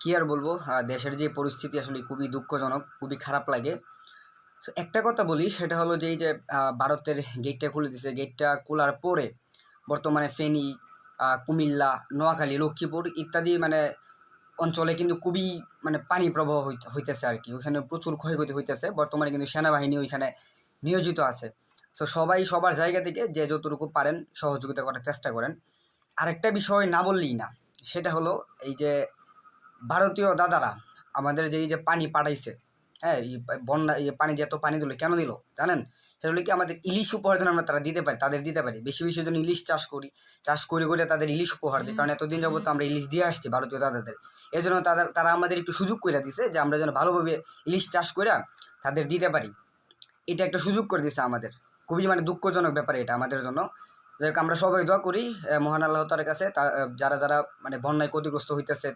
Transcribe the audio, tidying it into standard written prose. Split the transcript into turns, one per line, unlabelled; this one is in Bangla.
কি আর বলবো, দেশের যে পরিস্থিতি আসলে খুবই দুঃখজনক, খুবই খারাপ লাগে। সো একটা কথা বলি, সেটা হলো যে এই যে ভারতের গেটটা খুলে দিছে, গেটটা খোলার পরে বর্তমানে ফেনী, কুমিল্লা, নোয়াখালী, লক্ষ্মীপুর ইত্যাদি মানে অঞ্চলে কিন্তু খুবই মানে পানি প্রবাহ হইতেছে আর কি। ওইখানে প্রচুর ক্ষয়ক্ষতি হইতেছে। বর্তমানে কিন্তু সেনাবাহিনী ওইখানে নিয়োজিত আছে। সো সবাই সবার জায়গা থেকে যে যতটুকু পারেন সহযোগিতা করার চেষ্টা করেন। আরেকটা বিষয় না বললেই না, সেটা হলো এই যে ভারতীয় দাদারা আমাদের যে এই যে পানি পাঠাইছে, হ্যাঁ, এই বন্যা, এই পানি যে এত পানি দিল কেন দিল জানেন? সেটা হলো কি, আমাদের ইলিশ উপহার যেন আমরা তারা দিতে পারি, তাদের দিতে পারি। বেশি বেশি যেন ইলিশ চাষ করি, চাষ করে করে তাদের ইলিশ উপহার দিই। কারণ এতদিন যাবত আমরা ইলিশ দিয়ে আসছি ভারতীয় দাদাদের। এই জন্য তারা আমাদের একটু সুযোগ করে দিছে যে আমরা যেন ভালোভাবে ইলিশ চাষ করে তাদের দিতে পারি। এটা একটা সুযোগ করে দিছে আমাদের। খুবই মানে দুঃখজনক ব্যাপার এটা আমাদের জন্য। যাই হোক, আমরা সবাই দোয়া করি মহান আল্লাহ তাআলার কাছে, যারা যারা মানে বন্যায় ক্ষতিগ্রস্ত হইতেছে